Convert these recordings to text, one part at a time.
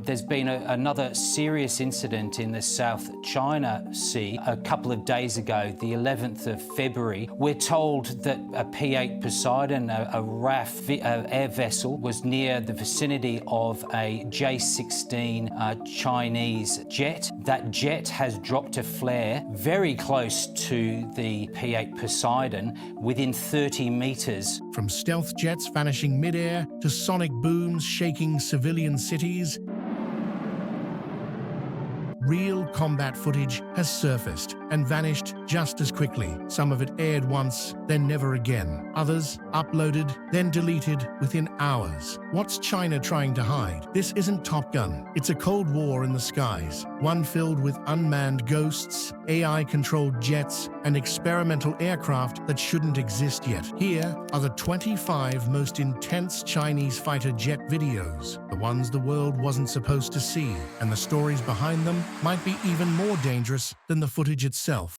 There's been another serious incident in the South China Sea a couple of days ago, the 11th of February. We're told that a P-8 Poseidon, a RAF air vessel, was near the vicinity of a J-16 Chinese jet. That jet has dropped a flare very close to the P-8 Poseidon, within 30 metres. From stealth jets vanishing midair to sonic booms shaking civilian cities, real combat footage has surfaced and vanished just as quickly. Some of it aired once, then never again. Others uploaded, then deleted within hours. What's China trying to hide? This isn't Top Gun. It's a Cold War in the skies, one filled with unmanned ghosts, AI-controlled jets, and experimental aircraft that shouldn't exist yet. Here are the 25 most intense Chinese fighter jet videos, the ones the world wasn't supposed to see, and the stories behind them might be even more dangerous than the footage itself.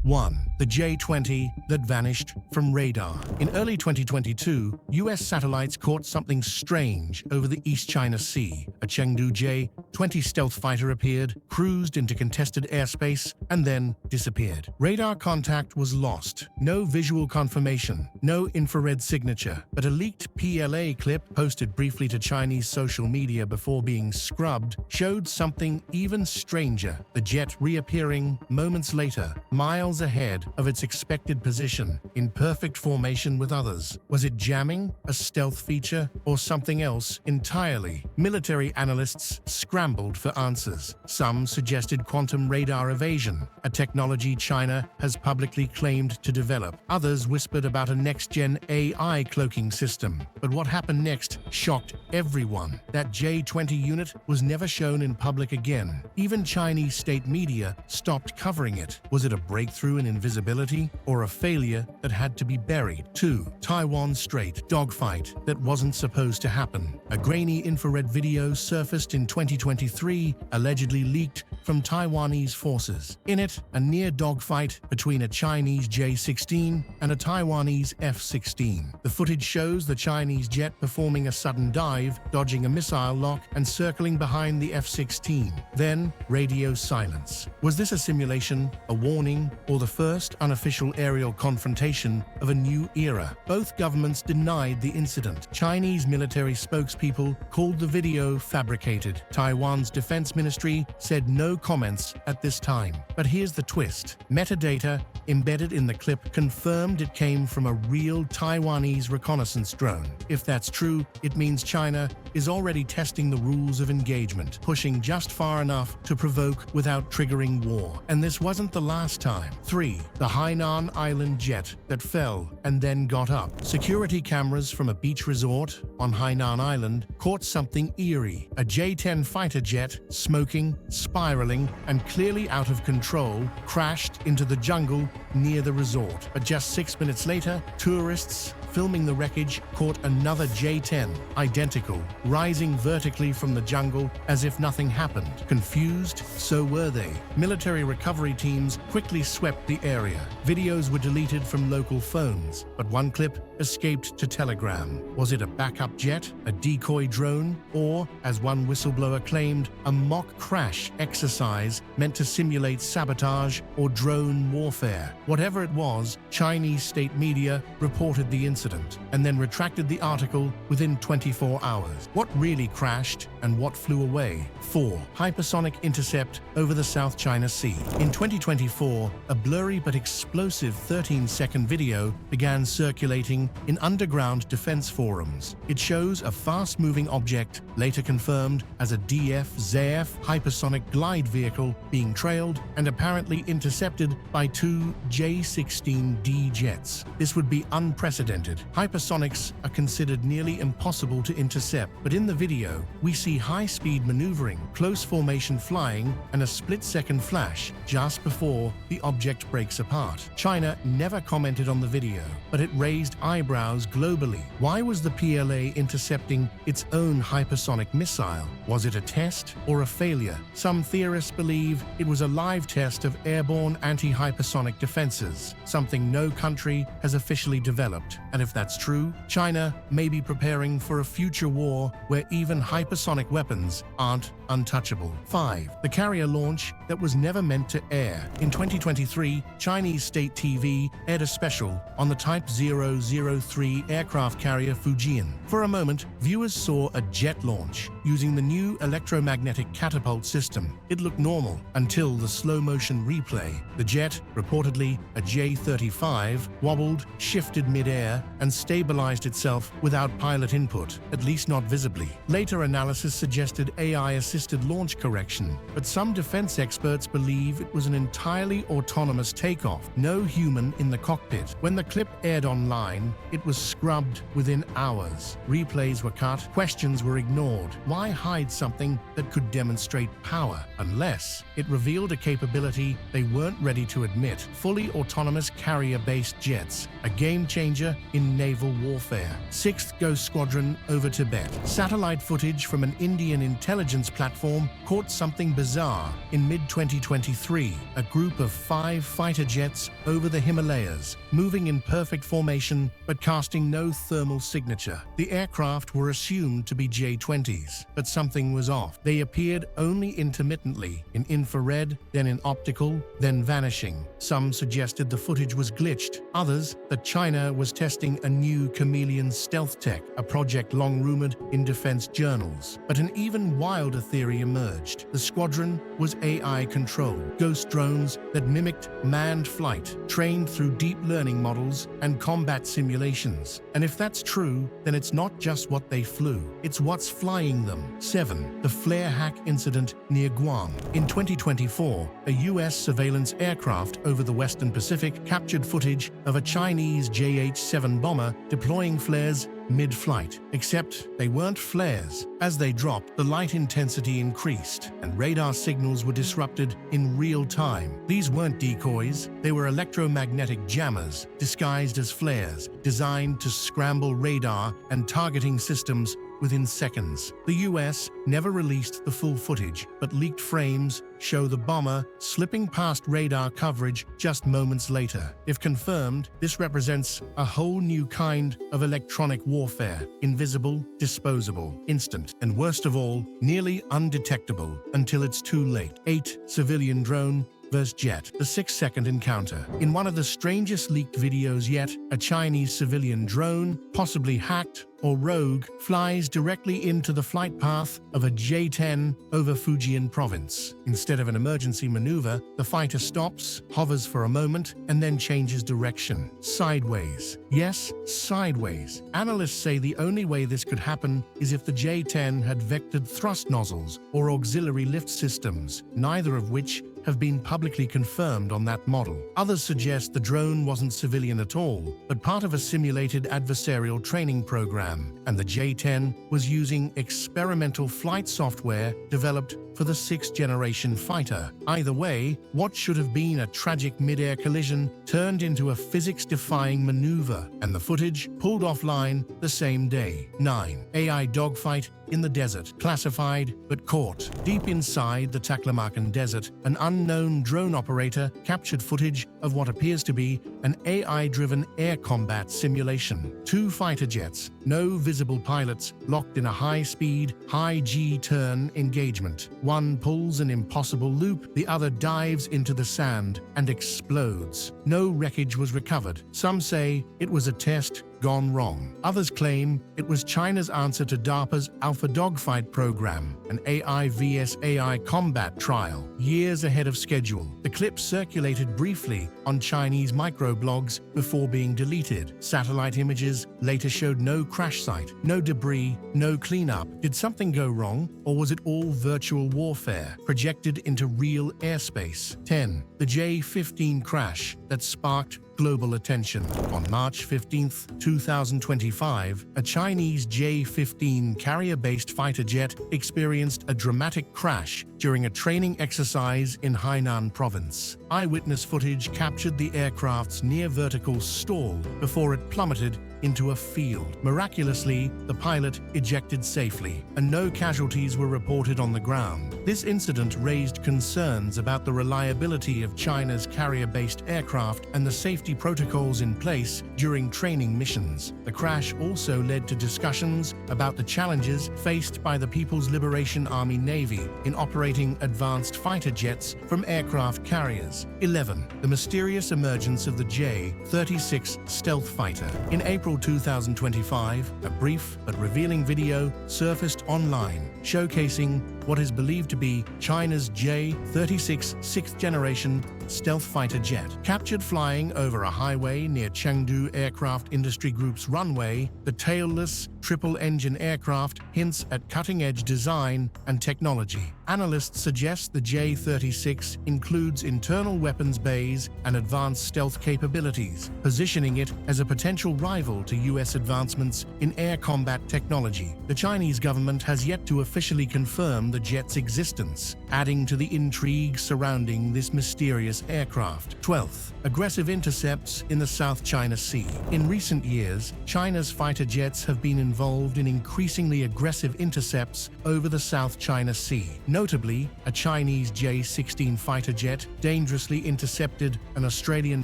1. The J-20 that vanished from radar. In early 2022, US satellites caught something strange over the East China Sea. A Chengdu J-20 stealth fighter appeared, cruised into contested airspace, and then disappeared. Radar contact was lost. No visual confirmation, no infrared signature, but a leaked PLA clip posted briefly to Chinese social media before being scrubbed showed something even stranger. The jet reappearing moments later, miles ahead of its expected position, in perfect formation with others. Was it jamming, a stealth feature, or something else entirely? Military analysts scrambled for answers. Some suggested quantum radar evasion, a technology China has publicly claimed to develop. Others whispered about a next-gen AI cloaking system. But what happened next shocked everyone. That J-20 unit was never shown in public again. Even Chinese state media stopped covering it. Was it a breakthrough in invisibility, or a failure that had to be buried? 2. Taiwan Strait dogfight that wasn't supposed to happen. A grainy infrared video surfaced in 2023, allegedly leaked from Taiwanese forces. In it, a near dogfight between a Chinese J-16 and a Taiwanese F-16. The footage shows the Chinese jet performing a sudden dive, dodging a missile lock, and circling behind the F-16. Then, radio silence. Was this a simulation, a warning, or the first unofficial aerial confrontation of a new era? Both governments denied the incident. Chinese military spokespeople called the video fabricated. Taiwan's defense ministry said no comments at this time. But here's the twist. Metadata embedded in the clip confirmed it came from a real Taiwanese reconnaissance drone. If that's true, it means China is already testing the rules of engagement, pushing just far enough to provoke without triggering war. And this wasn't the last time. 3. The Hainan Island jet that fell and then got up. Security cameras from a beach resort on Hainan Island caught something eerie. A J-10 fighter jet, smoking, spiraling, and clearly out of control, crashed into the jungle near the resort. But just 6 minutes later, tourists filming the wreckage caught another J-10, identical, rising vertically from the jungle as if nothing happened. Confused, so were they. Military recovery teams quickly swept the area. Videos were deleted from local phones, but one clip escaped to Telegram. Was it a backup jet, a decoy drone, or, as one whistleblower claimed, a mock crash exercise meant to simulate sabotage or drone warfare? Whatever it was, Chinese state media reported the incident and then retracted the article within 24 hours. What really crashed and what flew away? 4. Hypersonic intercept over the South China Sea. In 2024, a blurry but explosive 13-second video began circulating in underground defense forums. It shows a fast-moving object, later confirmed as a DF-ZF hypersonic glide vehicle, being trailed and apparently intercepted by 2 J-16D jets. This would be unprecedented. Hypersonics are considered nearly impossible to intercept, but in the video, we see high-speed maneuvering, close formation flying, and a split-second flash just before the object breaks apart. China never commented on the video, but it raised eyebrows globally. Why was the PLA intercepting its own hypersonic missile? Was it a test or a failure? Some theorists believe it was a live test of airborne anti-hypersonic defenses, something no country has officially developed. And if that's true, China may be preparing for a future war where even hypersonic weapons aren't untouchable. 5. The carrier launch that was never meant to air. In 2023, Chinese state TV aired a special on the Type 003 aircraft carrier Fujian. For a moment, viewers saw a jet launch using the new electromagnetic catapult system. It looked normal until the slow-motion replay. The jet, reportedly a J-35, wobbled, shifted midair, and stabilized itself without pilot input, at least not visibly. Later analysis suggested AI-assisted launch correction, but some defense experts believe it was an entirely autonomous takeoff, no human in the cockpit. When the clip aired online, it was scrubbed within hours. Replays were cut, questions were ignored. Why hide something that could demonstrate power? Unless it revealed a capability they weren't ready to admit. Fully autonomous carrier-based jets, a game-changer in naval warfare. 6th Ghost Squadron over Tibet. Satellite footage from an Indian intelligence platform caught something bizarre. In mid-2023, a group of 5 fighter jets over the Himalayas, moving in perfect formation but casting no thermal signature. The aircraft were assumed to be J-20s, but something was off. They appeared only intermittently, in infrared, then in optical, then vanishing. Some suggested the footage was glitched, others that China was testing a new chameleon stealth tech, a project long rumored in defense journals. But an even wilder theory emerged. The squadron was AI-controlled, ghost drones that mimicked manned flight, trained through deep learning models and combat simulations. And if that's true, then it's not just what they flew, it's what's flying them. 7. The flare hack incident near Guam. In 2024, a U.S. surveillance aircraft over the Western Pacific captured footage of a Chinese JH-7 bomber deploying flares mid-flight. Except they weren't flares. As they dropped, the light intensity increased, and radar signals were disrupted in real time. These weren't decoys, they were electromagnetic jammers, disguised as flares, designed to scramble radar and targeting systems within seconds. The US never released the full footage, but leaked frames show the bomber slipping past radar coverage just moments later. If confirmed, this represents a whole new kind of electronic warfare: invisible, disposable, instant, and worst of all, nearly undetectable until it's too late. 8. Civilian drone vs. jet. The 6-second encounter. In one of the strangest leaked videos yet, a Chinese civilian drone, possibly hacked or rogue, flies directly into the flight path of a J-10 over Fujian province. Instead of an emergency maneuver, the fighter stops, hovers for a moment, and then changes direction. Sideways. Yes, sideways. Analysts say the only way this could happen is if the J-10 had vectored thrust nozzles or auxiliary lift systems, neither of which have been publicly confirmed on that model. Others suggest the drone wasn't civilian at all, but part of a simulated adversarial training program, and the J-10 was using experimental flight software developed for the 6th-generation fighter. Either way, what should have been a tragic mid-air collision turned into a physics-defying maneuver, and the footage pulled offline the same day. 9. AI dogfight in the desert. Classified but caught. Deep inside the Taklamakan Desert, an unknown drone operator captured footage of what appears to be an AI-driven air combat simulation. 2 fighter jets, no visible pilots, locked in a high-speed, high-G-turn engagement. One pulls an impossible loop, the other dives into the sand and explodes. No wreckage was recovered. Some say it was a test gone wrong. Others claim it was China's answer to DARPA's Alpha Dogfight program, an AI vs AI combat trial, years ahead of schedule. The clip circulated briefly on Chinese microblogs before being deleted. Satellite images later showed no crash site, no debris, no cleanup. Did something go wrong, or was it all virtual warfare projected into real airspace? 10. The J-15 crash that sparked global attention. On March 15, 2025, a Chinese J-15 carrier-based fighter jet experienced a dramatic crash during a training exercise in Hainan province. Eyewitness footage captured the aircraft's near-vertical stall before it plummeted into a field. Miraculously, the pilot ejected safely, and no casualties were reported on the ground. This incident raised concerns about the reliability of China's carrier-based aircraft and the safety protocols in place during training missions. The crash also led to discussions about the challenges faced by the People's Liberation Army Navy in operating advanced fighter jets from aircraft carriers. 11. The mysterious emergence of the J-36 stealth fighter. In April 2025, a brief but revealing video surfaced online, showcasing what is believed to be China's J-36 sixth-generation stealth fighter jet. Captured flying over a highway near Chengdu Aircraft Industry Group's runway, the tailless, triple-engine aircraft hints at cutting-edge design and technology. Analysts suggest the J-36 includes internal weapons bays and advanced stealth capabilities, positioning it as a potential rival to U.S. advancements in air combat technology. The Chinese government has yet to officially confirm the jet's existence, adding to the intrigue surrounding this mysterious aircraft. 12th. Aggressive intercepts in the South China Sea. In recent years, China's fighter jets have been involved in increasingly aggressive intercepts over the South China Sea. Notably, a Chinese J-16 fighter jet dangerously intercepted an Australian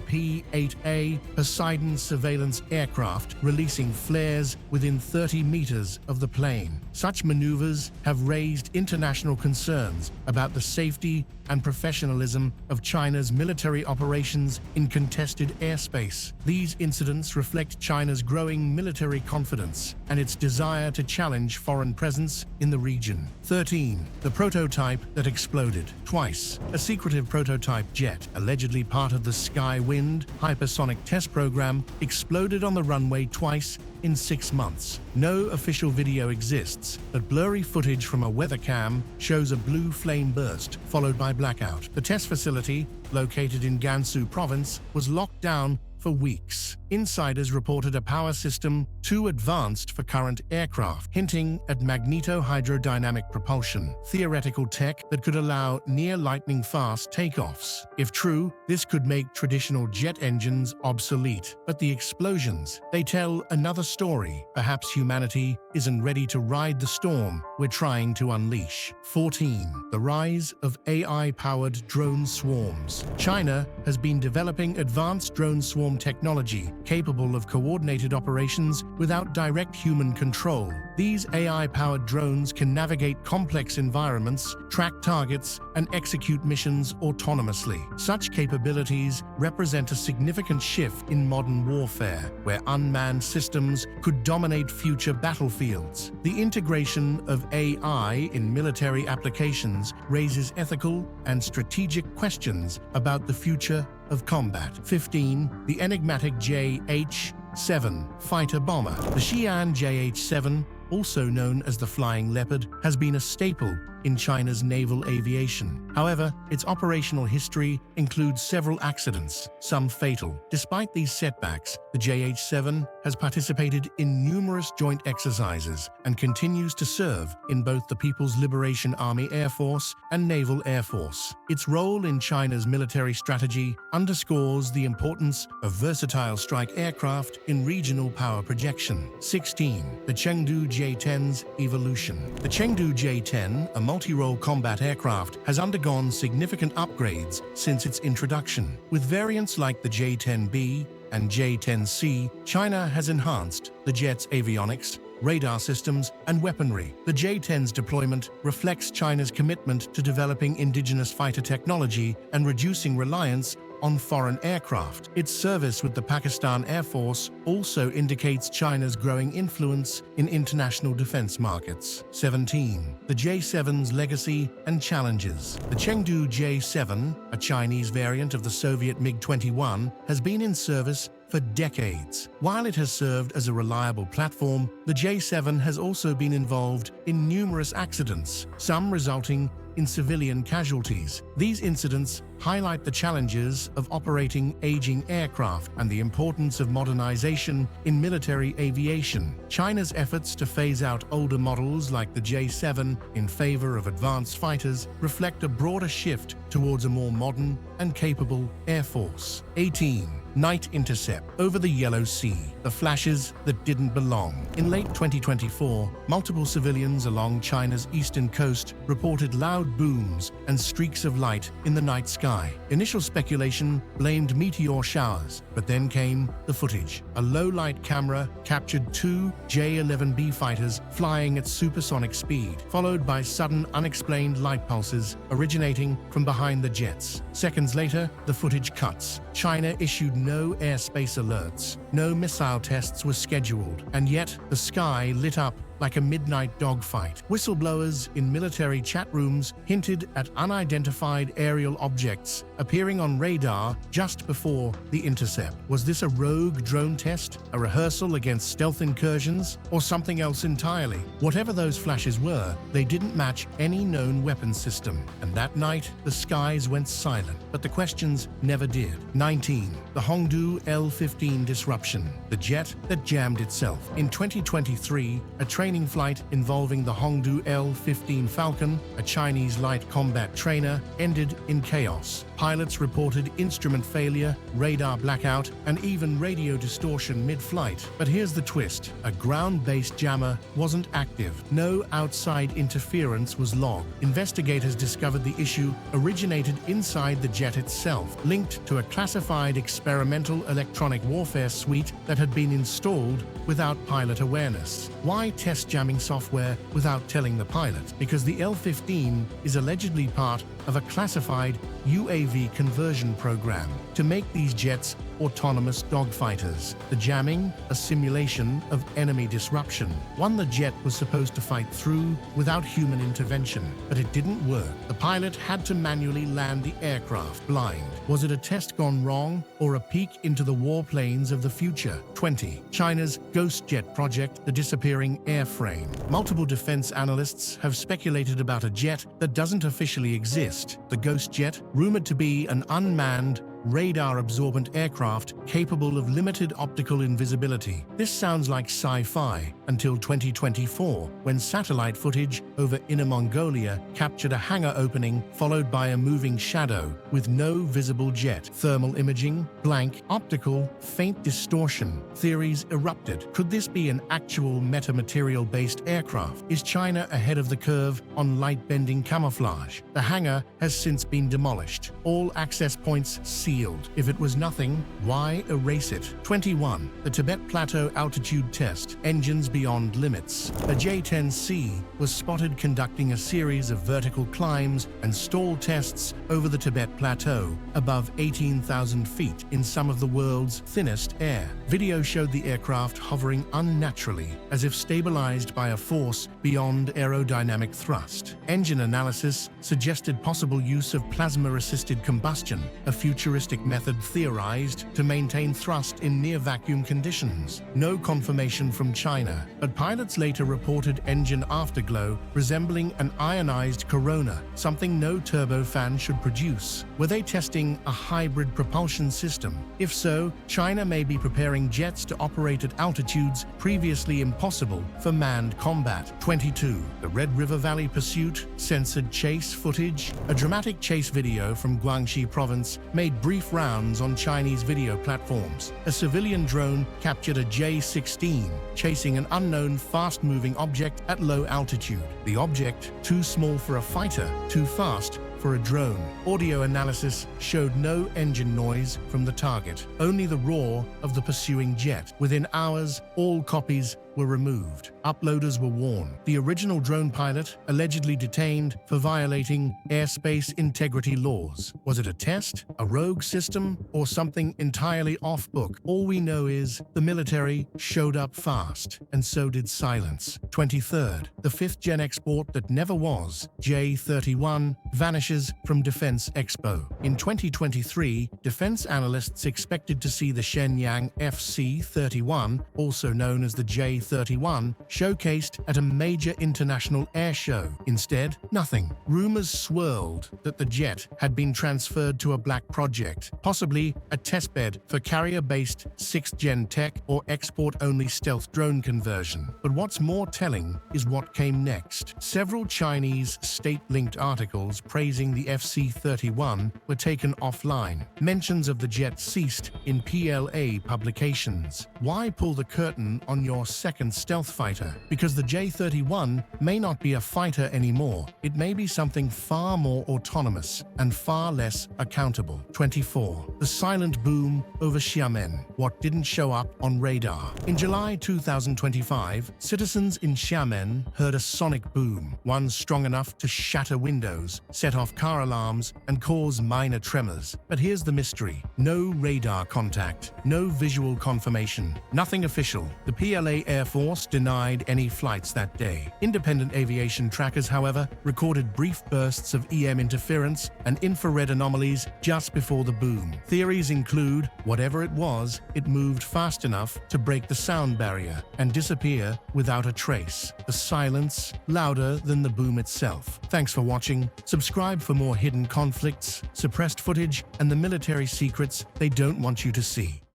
P-8A Poseidon surveillance aircraft, releasing flares within 30 meters of the plane. Such maneuvers have raised international concerns about the safety and professionalism of China's military operations in contested airspace. These incidents reflect China's growing military confidence and its desire to challenge foreign presence in the region. 13. The prototype that exploded twice. A secretive prototype jet, allegedly part of the Skywind hypersonic test program, exploded on the runway twice in 6 months. No official video exists, but blurry footage from a weather cam shows a blue flame burst, followed by blackout. The test facility, located in Gansu province, was locked down for weeks. Insiders reported a power system too advanced for current aircraft, hinting at magneto-hydrodynamic propulsion, theoretical tech that could allow near-lightning-fast takeoffs. If true, this could make traditional jet engines obsolete. But the explosions, they tell another story. Perhaps humanity isn't ready to ride the storm we're trying to unleash. 14. The rise of AI-powered drone swarms. China has been developing advanced drone swarm technology capable of coordinated operations without direct human control. These AI-powered drones can navigate complex environments, track targets, and execute missions autonomously. Such capabilities represent a significant shift in modern warfare, where unmanned systems could dominate future battlefields. The integration of AI in military applications raises ethical and strategic questions about the future of combat. 15. The enigmatic JH-7 fighter bomber. The Xi'an JH-7, also known as the Flying Leopard, has been a staple in China's naval aviation. However, its operational history includes several accidents, some fatal. Despite these setbacks, the JH-7 has participated in numerous joint exercises and continues to serve in both the People's Liberation Army Air Force and Naval Air Force. Its role in China's military strategy underscores the importance of versatile strike aircraft in regional power projection. 16. The Chengdu J-10's evolution. The Chengdu J-10, a multi-role combat aircraft, has undergone significant upgrades since its introduction. With variants like the J-10B and J-10C, China has enhanced the jet's avionics, radar systems, and weaponry. The J-10's deployment reflects China's commitment to developing indigenous fighter technology and reducing reliance on foreign aircraft. Its service with the Pakistan Air Force also indicates China's growing influence in international defense markets. 17. The J-7's legacy and challenges. The Chengdu J-7, a Chinese variant of the Soviet MiG-21, has been in service for decades. While it has served as a reliable platform, the J-7 has also been involved in numerous accidents, some resulting in civilian casualties. These incidents highlight the challenges of operating aging aircraft and the importance of modernization in military aviation. China's efforts to phase out older models like the J-7 in favor of advanced fighters reflect a broader shift towards a more modern and capable Air Force. 18. Night intercept over the Yellow Sea, the flashes that didn't belong. In late 2024, multiple civilians along China's eastern coast reported loud booms and streaks of light in the night sky. Initial speculation blamed meteor showers, but then came the footage. A low-light camera captured two J-11B fighters flying at supersonic speed, followed by sudden unexplained light pulses originating from behind the jets. Seconds later, the footage cuts. China issued no airspace alerts. No missile tests were scheduled, and yet the sky lit up like a midnight dogfight. Whistleblowers in military chat rooms hinted at unidentified aerial objects appearing on radar just before the intercept. Was this a rogue drone test, a rehearsal against stealth incursions, or something else entirely? Whatever those flashes were, they didn't match any known weapon system, and that night the skies went silent. But the questions never did. 19. The Hongdu L-15 disruption, the jet that jammed itself. In 2023, a training flight involving the Hongdu L-15 Falcon, a Chinese light combat trainer, ended in chaos. Pilots reported instrument failure, radar blackout, and even radio distortion mid-flight. But here's the twist. A ground-based jammer wasn't active. No outside interference was logged. Investigators discovered the issue originated inside the jet itself, linked to a classified experimental electronic warfare suite that had been installed without pilot awareness. Why test jamming software without telling the pilot? Because the L-15 is allegedly part of a classified UAV conversion program to make these jets autonomous dogfighters. The jamming, a simulation of enemy disruption, one the jet was supposed to fight through without human intervention, but it didn't work. The pilot had to manually land the aircraft blind. Was it a test gone wrong or a peek into the warplanes of the future? 20. China's Ghost Jet project, the disappearing airframe. Multiple defense analysts have speculated about a jet that doesn't officially exist. The Ghost Jet, rumored to be an unmanned, radar-absorbent aircraft capable of limited optical invisibility. This sounds like sci-fi until 2024, when satellite footage over Inner Mongolia captured a hangar opening followed by a moving shadow with no visible jet. Thermal imaging, blank, optical, faint distortion. Theories erupted. Could this be an actual metamaterial-based aircraft? Is China ahead of the curve on light-bending camouflage? The hangar has since been demolished. All access points sealed. If it was nothing, why erase it? 21. The Tibet Plateau altitude test. Engines beyond limits. A J-10C was spotted conducting a series of vertical climbs and stall tests over the Tibet Plateau, above 18,000 feet in some of the world's thinnest air. Video showed the aircraft hovering unnaturally, as if stabilized by a force beyond aerodynamic thrust. Engine analysis suggested possible use of plasma-assisted combustion, a futuristic method theorized to maintain thrust in near-vacuum conditions. No confirmation from China, but pilots later reported engine afterglow resembling an ionized corona, something no turbofan should produce. Were they testing a hybrid propulsion system? If so, China may be preparing jets to operate at altitudes previously impossible for manned combat. 22. The Red River Valley pursuit, censored chase footage. A dramatic chase video from Guangxi province made brief rounds on Chinese video platforms. A civilian drone captured a J-16 chasing an unknown fast-moving object at low altitude. The object, too small for a fighter, too fast for a drone. Audio analysis showed no engine noise from the target, only the roar of the pursuing jet. Within hours, all copies were removed. Uploaders were warned. The original drone pilot allegedly detained for violating airspace integrity laws. Was it a test, a rogue system, or something entirely off-book? All we know is the military showed up fast, and so did silence. 23rd, the fifth-gen export that never was, J-31, vanishes from Defense Expo. In 2023, defense analysts expected to see the Shenyang FC-31, also known as the J-31 FC-31 showcased at a major international air show. Instead, nothing. Rumors swirled that the jet had been transferred to a black project, possibly a testbed for carrier-based 6th-gen tech or export-only stealth drone conversion. But what's more telling is what came next. Several Chinese state-linked articles praising the FC-31 were taken offline. Mentions of the jet ceased in PLA publications. Why pull the curtain on your second stealth fighter? Because the J-31 may not be a fighter anymore. It may be something far more autonomous and far less accountable. 24. The silent boom over Xiamen. What didn't show up on radar. In July 2025, citizens in Xiamen heard a sonic boom, one strong enough to shatter windows, set off car alarms, and cause minor tremors. But here's the mystery. No radar contact, no visual confirmation, nothing official. The PLA Air Force denied any flights that day. Independent aviation trackers, however, recorded brief bursts of EM interference and infrared anomalies just before the boom. Theories include, whatever it was, it moved fast enough to break the sound barrier and disappear without a trace. The silence, louder than the boom itself. Thanks for watching. Subscribe for more hidden conflicts, suppressed footage, and the military secrets they don't want you to see.